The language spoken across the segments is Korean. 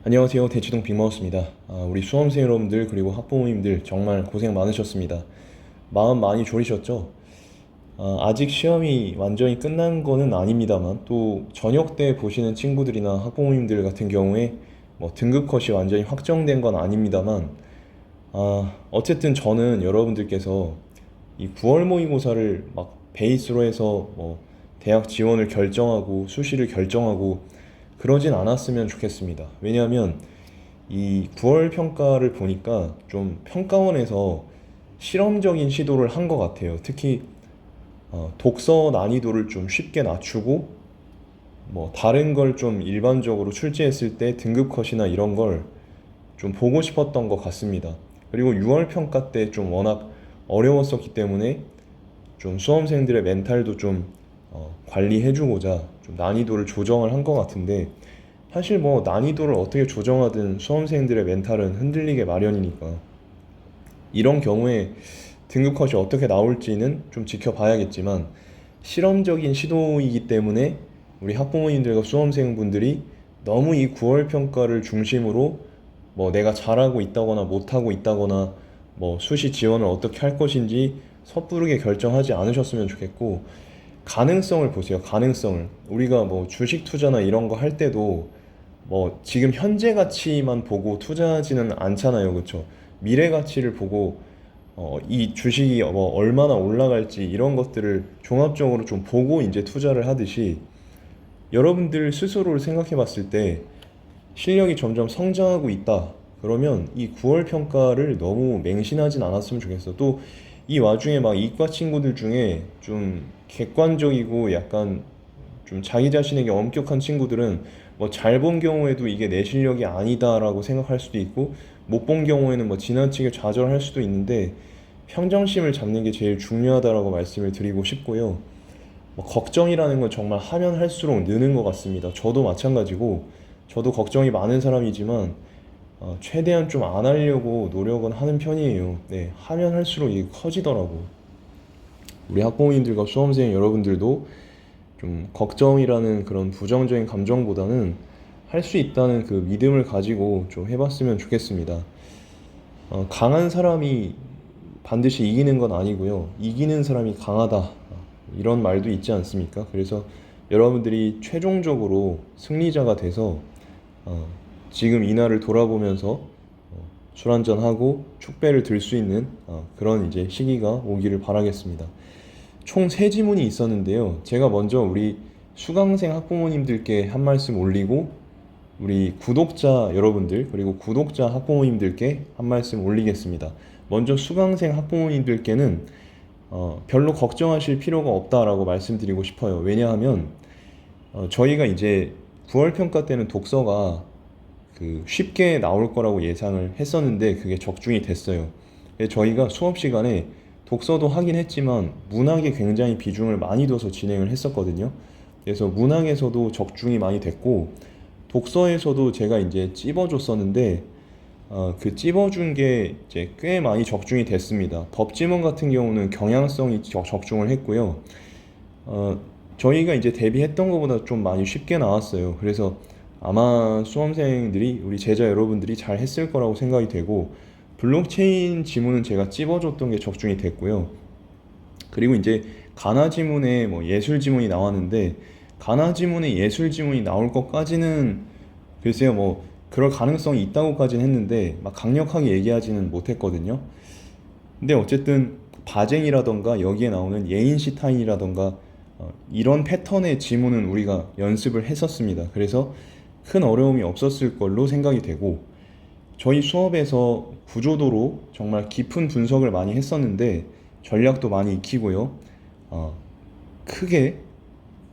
안녕하세요. 대치동 빅마우스입니다. 우리 수험생 여러분들 그리고 학부모님들 정말 고생 많으셨습니다. 마음 많이 졸이셨죠? 아직 시험이 완전히 끝난 거는 아닙니다만 또 저녁 때 보시는 친구들이나 학부모님들 같은 경우에 뭐 등급 컷이 완전히 확정된 건 아닙니다만 어쨌든 저는 여러분들께서 이 9월 모의고사를 막 베이스로 해서 뭐 대학 지원을 결정하고 수시를 결정하고 그러진 않았으면 좋겠습니다. 왜냐하면 이 9월 평가를 보니까 좀 평가원에서 실험적인 시도를 한 것 같아요. 특히 독서 난이도를 좀 쉽게 낮추고 뭐 다른 걸 좀 일반적으로 출제했을 때 등급 컷이나 이런 걸 좀 보고 싶었던 것 같습니다. 그리고 6월 평가 때 좀 워낙 어려웠었기 때문에 좀 수험생들의 멘탈도 좀 관리해주고자 좀 난이도를 조정을 한 것 같은데, 사실 뭐 난이도를 어떻게 조정하든 수험생들의 멘탈은 흔들리게 마련이니까 이런 경우에 등급 컷이 어떻게 나올지는 좀 지켜봐야겠지만, 실험적인 시도이기 때문에 우리 학부모님들과 수험생분들이 너무 이 9월 평가를 중심으로 뭐 내가 잘하고 있다거나 못하고 있다거나 뭐 수시 지원을 어떻게 할 것인지 섣부르게 결정하지 않으셨으면 좋겠고, 가능성을 보세요. 가능성을 우리가 뭐 주식 투자나 이런 거 할 때도 뭐 지금 현재 가치만 보고 투자하지는 않잖아요, 그렇죠? 미래 가치를 보고 이 주식이 뭐 얼마나 올라갈지 이런 것들을 종합적으로 좀 보고 이제 투자를 하듯이, 여러분들 스스로를 생각해 봤을 때 실력이 점점 성장하고 있다 그러면 이 9월 평가를 너무 맹신하진 않았으면 좋겠어. 또 이 와중에 막 이과 친구들 중에 좀 객관적이고 약간 좀 자기 자신에게 엄격한 친구들은 뭐 잘 본 경우에도 이게 내 실력이 아니다라고 생각할 수도 있고, 못 본 경우에는 뭐 지나치게 좌절할 수도 있는데, 평정심을 잡는 게 제일 중요하다라고 말씀을 드리고 싶고요. 뭐 걱정이라는 건 정말 하면 할수록 느는 것 같습니다. 저도 마찬가지고, 저도 걱정이 많은 사람이지만 최대한 좀 안 하려고 노력은 하는 편이에요. 네, 하면 할수록 이게 커지더라고. 우리 학부모님들과 수험생 여러분들도 좀 걱정이라는 그런 부정적인 감정보다는 할 수 있다는 그 믿음을 가지고 좀 해봤으면 좋겠습니다. 강한 사람이 반드시 이기는 건 아니고요. 이기는 사람이 강하다. 이런 말도 있지 않습니까? 그래서 여러분들이 최종적으로 승리자가 돼서 어, 지금 이날을 돌아보면서 술 한잔하고 축배를 들 수 있는 그런 이제 시기가 오기를 바라겠습니다. 총 세 지문이 있었는데요. 제가 먼저 우리 수강생 학부모님들께 한 말씀 올리고, 우리 구독자 여러분들 그리고 구독자 학부모님들께 한 말씀 올리겠습니다. 먼저 수강생 학부모님들께는 별로 걱정하실 필요가 없다라고 말씀드리고 싶어요. 왜냐하면 저희가 이제 9월 평가 때는 독서가 그 쉽게 나올 거라고 예상을 했었는데 그게 적중이 됐어요. 그래서 저희가 수업 시간에 독서도 하긴 했지만 문학에 굉장히 비중을 많이 둬서 진행을 했었거든요. 그래서 문학에서도 적중이 많이 됐고, 독서에서도 제가 이제 찝어줬었는데 그 찝어준 게 이제 꽤 많이 적중이 됐습니다. 법지문 같은 경우는 경향성이 적중을 했고요. 어, 저희가 이제 대비했던 것보다 좀 많이 쉽게 나왔어요. 그래서 아마 수험생들이, 우리 제자 여러분들이 잘 했을 거라고 생각이 되고, 블록체인 지문은 제가 찝어줬던 게 적중이 됐고요. 그리고 이제 가나 지문에 뭐 예술 지문이 나왔는데, 가나 지문에 예술 지문이 나올 것까지는 글쎄요, 뭐 그럴 가능성이 있다고까지는 했는데 막 강력하게 얘기하지는 못했거든요. 근데 어쨌든 바쟁이라던가 여기에 나오는 예인시타인이라던가 이런 패턴의 지문은 우리가 연습을 했었습니다. 그래서 큰 어려움이 없었을 걸로 생각이 되고, 저희 수업에서 구조도로 정말 깊은 분석을 많이 했었는데 전략도 많이 익히고요. 어, 크게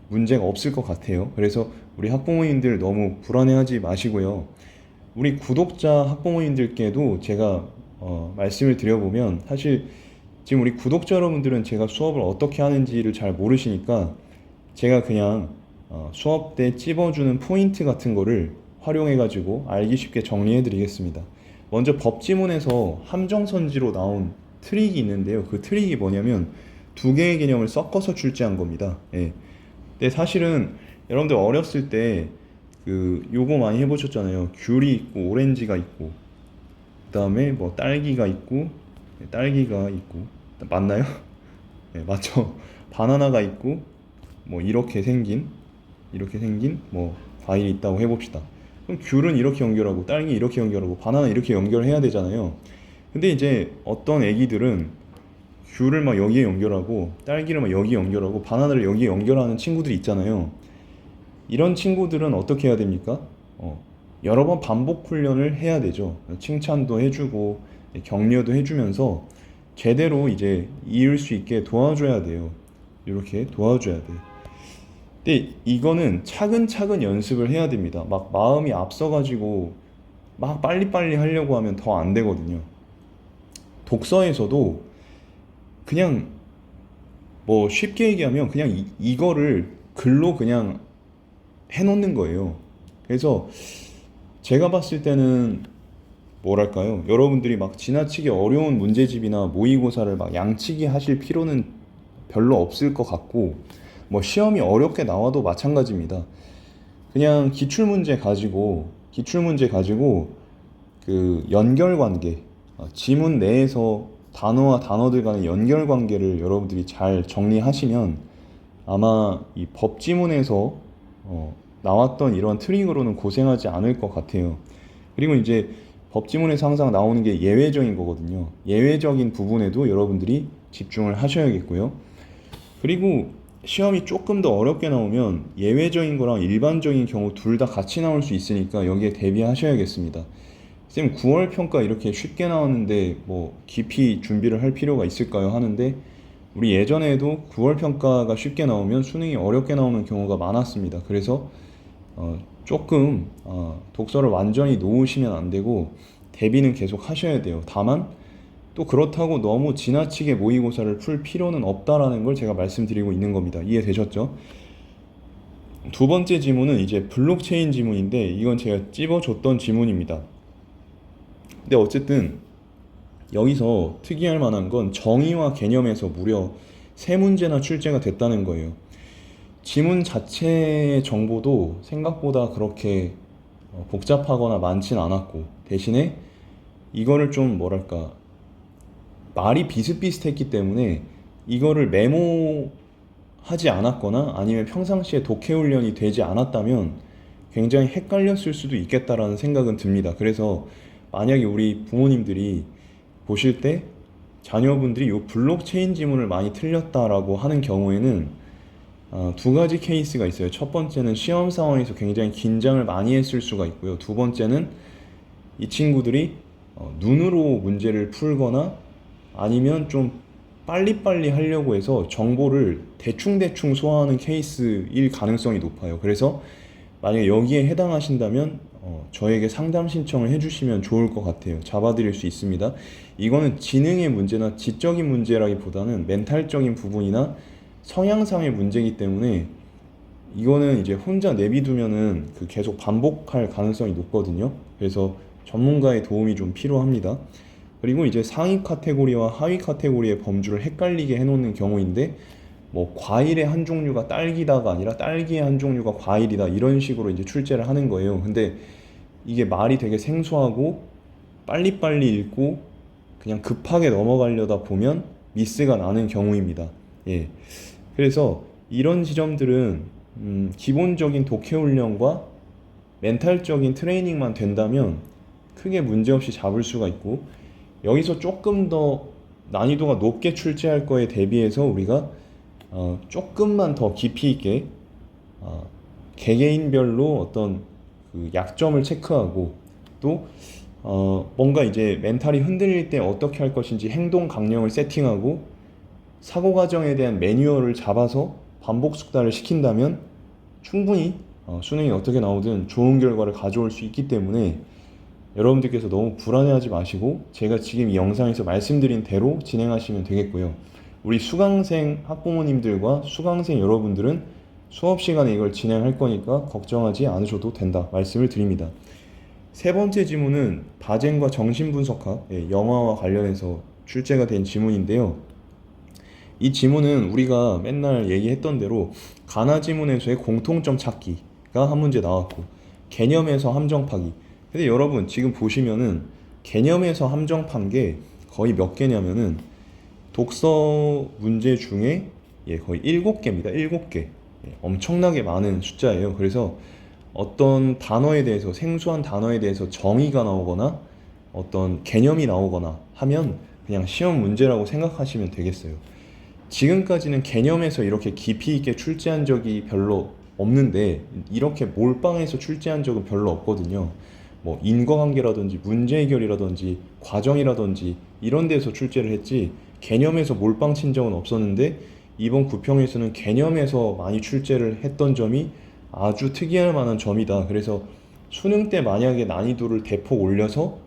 문제가 없을 것 같아요. 그래서 우리 학부모님들 너무 불안해하지 마시고요. 우리 구독자 학부모님들께도 제가 말씀을 드려보면, 사실 지금 우리 구독자 여러분들은 제가 수업을 어떻게 하는지를 잘 모르시니까 제가 그냥 수업 때 찝어주는 포인트 같은 거를 활용해가지고 알기 쉽게 정리해 드리겠습니다. 먼저 법지문에서 함정선지로 나온 트릭이 있는데요. 그 트릭이 뭐냐면 두 개의 개념을 섞어서 출제한 겁니다. 예. 근데 사실은 여러분들 어렸을 때 요거 많이 해보셨잖아요. 귤이 있고 오렌지가 있고 그다음에 뭐 딸기가 있고 딸기가 있고 맞나요? 네, 맞죠. 바나나가 있고 뭐 이렇게 생긴 뭐 과일이 있다고 해봅시다. 그럼 귤은 이렇게 연결하고 딸기 이렇게 연결하고 바나나 이렇게 연결해야 되잖아요. 근데 이제 어떤 애기들은 귤을 막 여기에 연결하고 딸기를 막 여기에 연결하고 바나나를 여기에 연결하는 친구들이 있잖아요. 이런 친구들은 어떻게 해야 됩니까? 여러 번 반복 훈련을 해야 되죠. 칭찬도 해주고 격려도 해주면서 제대로 이제 이을 수 있게 도와줘야 돼요. 이렇게 도와줘야 돼. 근데 이거는 차근차근 연습을 해야 됩니다. 막 마음이 앞서가지고 막 빨리빨리 하려고 하면 더 안 되거든요. 독서에서도 그냥 뭐 쉽게 얘기하면 그냥 이거를 글로 그냥 해놓는 거예요. 그래서 제가 봤을 때는 뭐랄까요? 여러분들이 막 지나치게 어려운 문제집이나 모의고사를 막 양치기 하실 필요는 별로 없을 것 같고, 뭐 시험이 어렵게 나와도 마찬가지입니다. 그냥 기출문제 가지고 그 연결관계, 지문 내에서 단어와 단어들 간의 연결관계를 여러분들이 잘 정리하시면 아마 이 법지문에서 나왔던 이런 트릭으로는 고생하지 않을 것 같아요. 그리고 이제 법지문에서 항상 나오는 게 예외적인 거거든요. 예외적인 부분에도 여러분들이 집중을 하셔야겠고요. 그리고 시험이 조금 더 어렵게 나오면 예외적인 거랑 일반적인 경우 둘 다 같이 나올 수 있으니까 여기에 대비하셔야겠습니다. 쌤, 9월 평가 이렇게 쉽게 나왔는데 뭐 깊이 준비를 할 필요가 있을까요? 하는데 우리 예전에도 9월 평가가 쉽게 나오면 수능이 어렵게 나오는 경우가 많았습니다. 그래서 조금 독서를 완전히 놓으시면 안 되고 대비는 계속 하셔야 돼요. 다만 또 그렇다고 너무 지나치게 모의고사를 풀 필요는 없다라는 걸 제가 말씀드리고 있는 겁니다. 이해되셨죠? 두 번째 지문은 이제 블록체인 지문인데 이건 제가 찝어줬던 지문입니다. 근데 어쨌든 여기서 특이할 만한 건 정의와 개념에서 무려 세 문제나 출제가 됐다는 거예요. 지문 자체의 정보도 생각보다 그렇게 복잡하거나 많진 않았고 대신에 이거를 좀 뭐랄까 말이 비슷비슷했기 때문에 이거를 메모하지 않았거나 아니면 평상시에 독해 훈련이 되지 않았다면 굉장히 헷갈렸을 수도 있겠다라는 생각은 듭니다. 그래서 만약에 우리 부모님들이 보실 때 자녀분들이 이 블록체인 지문을 많이 틀렸다라고 하는 경우에는 두 가지 케이스가 있어요. 첫 번째는 시험 상황에서 굉장히 긴장을 많이 했을 수가 있고요. 두 번째는 이 친구들이 눈으로 문제를 풀거나 아니면 좀 빨리빨리 하려고 해서 정보를 대충대충 소화하는 케이스일 가능성이 높아요. 그래서 만약에 여기에 해당하신다면 저에게 상담 신청을 해주시면 좋을 것 같아요. 잡아드릴 수 있습니다. 이거는 지능의 문제나 지적인 문제라기보다는 멘탈적인 부분이나 성향상의 문제이기 때문에 이거는 이제 혼자 내비두면은 계속 반복할 가능성이 높거든요. 그래서 전문가의 도움이 좀 필요합니다. 그리고 이제 상위 카테고리와 하위 카테고리의 범주를 헷갈리게 해놓는 경우인데 뭐 과일의 한 종류가 딸기다가 아니라 딸기의 한 종류가 과일이다 이런 식으로 이제 출제를 하는 거예요. 근데 이게 말이 되게 생소하고 빨리빨리 읽고 그냥 급하게 넘어가려다 보면 미스가 나는 경우입니다. 예. 그래서 이런 지점들은 기본적인 독해 훈련과 멘탈적인 트레이닝만 된다면 크게 문제없이 잡을 수가 있고 여기서 조금 더 난이도가 높게 출제할 거에 대비해서 우리가 조금만 더 깊이 있게 개개인별로 어떤 그 약점을 체크하고 또 뭔가 이제 멘탈이 흔들릴 때 어떻게 할 것인지 행동 강령을 세팅하고 사고 과정에 대한 매뉴얼을 잡아서 반복 숙달을 시킨다면 충분히 수능이 어떻게 나오든 좋은 결과를 가져올 수 있기 때문에 여러분들께서 너무 불안해하지 마시고 제가 지금 이 영상에서 말씀드린 대로 진행하시면 되겠고요. 우리 수강생 학부모님들과 수강생 여러분들은 수업 시간에 이걸 진행할 거니까 걱정하지 않으셔도 된다 말씀을 드립니다. 세 번째 지문은 바젠과 정신분석학, 영화와 관련해서 출제가 된 지문인데요. 이 지문은 우리가 맨날 얘기했던 대로 가나 지문에서의 공통점 찾기가 한 문제 나왔고 개념에서 함정 파기. 근데 여러분 지금 보시면은 개념에서 함정 판 게 거의 몇 개냐면은 독서 문제 중에 거의 7개입니다. 7개. 엄청나게 많은 숫자예요. 그래서 어떤 단어에 대해서 생소한 단어에 대해서 정의가 나오거나 어떤 개념이 나오거나 하면 그냥 시험 문제라고 생각하시면 되겠어요. 지금까지는 개념에서 이렇게 깊이 있게 출제한 적이 별로 없는데 이렇게 몰빵해서 출제한 적은 별로 없거든요. 뭐 인과관계라든지 문제 해결이라든지 과정이라든지 이런 데서 출제를 했지 개념에서 몰빵 친 적은 없었는데 이번 구평에서는 개념에서 많이 출제를 했던 점이 아주 특이할 만한 점이다. 그래서 수능 때 만약에 난이도를 대폭 올려서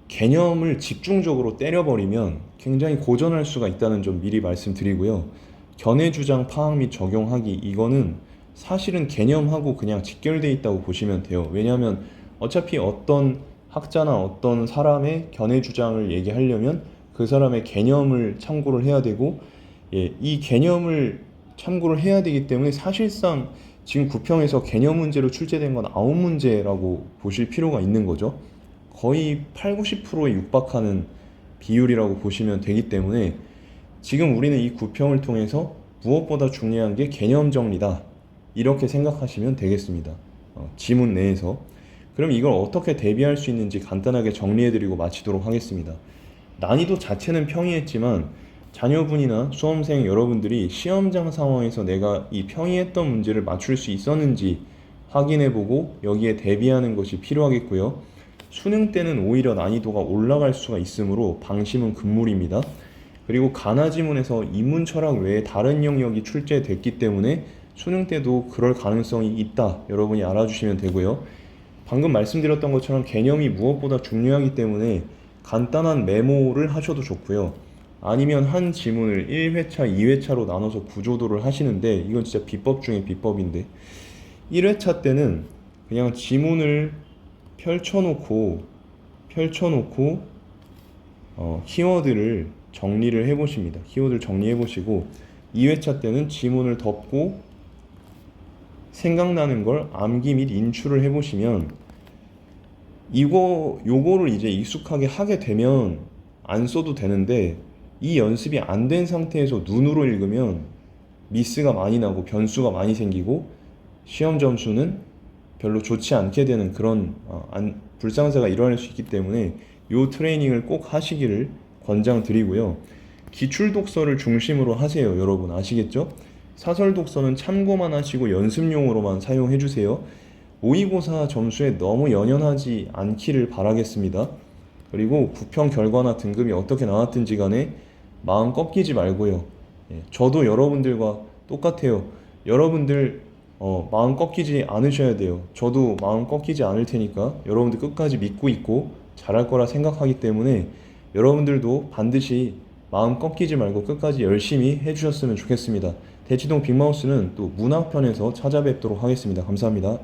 개념을 집중적으로 때려버리면 굉장히 고전할 수가 있다는 점 미리 말씀드리고요. 견해주장 파악 및 적용하기 이거는 사실은 개념하고 그냥 직결돼 있다고 보시면 돼요. 왜냐하면 어차피 어떤 학자나 어떤 사람의 견해주장을 얘기하려면 그 사람의 개념을 참고를 해야 되고 이 개념을 참고를 해야 되기 때문에 사실상 지금 구평에서 개념 문제로 출제된 건 9문제라고 보실 필요가 있는 거죠. 거의 8, 90%에 육박하는 비율이라고 보시면 되기 때문에 지금 우리는 이 구평을 통해서 무엇보다 중요한 게 개념 정리다. 이렇게 생각하시면 되겠습니다. 지문 내에서. 그럼 이걸 어떻게 대비할 수 있는지 간단하게 정리해드리고 마치도록 하겠습니다. 난이도 자체는 평이했지만 자녀분이나 수험생 여러분들이 시험장 상황에서 내가 이 평이했던 문제를 맞출 수 있었는지 확인해보고 여기에 대비하는 것이 필요하겠고요. 수능 때는 오히려 난이도가 올라갈 수가 있으므로 방심은 금물입니다. 그리고 가나 지문에서 인문 철학 외에 다른 영역이 출제됐기 때문에 수능 때도 그럴 가능성이 있다. 여러분이 알아주시면 되고요. 방금 말씀드렸던 것처럼 개념이 무엇보다 중요하기 때문에 간단한 메모를 하셔도 좋고요. 아니면 한 지문을 1회차, 2회차로 나눠서 구조도를 하시는데 이건 진짜 비법 중에 비법인데 1회차 때는 그냥 지문을 펼쳐놓고 키워드를 정리를 해보십니다. 키워드를 정리해보시고 2회차 때는 지문을 덮고 생각나는 걸 암기 및 인출을 해보시면 요거를 이제 익숙하게 하게 되면 안 써도 되는데 이 연습이 안 된 상태에서 눈으로 읽으면 미스가 많이 나고 변수가 많이 생기고 시험 점수는 별로 좋지 않게 되는 그런 불상사가 일어날 수 있기 때문에 요 트레이닝을 꼭 하시기를 권장드리고요. 기출 독서를 중심으로 하세요. 여러분 아시겠죠? 사설 독서는 참고만 하시고 연습용으로만 사용해 주세요. 모의고사 점수에 너무 연연하지 않기를 바라겠습니다. 그리고 구평 결과나 등급이 어떻게 나왔든지 간에 마음 꺾이지 말고요. 저도 여러분들과 똑같아요. 여러분들 마음 꺾이지 않으셔야 돼요. 저도 마음 꺾이지 않을 테니까 여러분들 끝까지 믿고 있고 잘할 거라 생각하기 때문에 여러분들도 반드시 마음 꺾이지 말고 끝까지 열심히 해주셨으면 좋겠습니다. 대치동 빅마우스는 또 문학편에서 찾아뵙도록 하겠습니다. 감사합니다.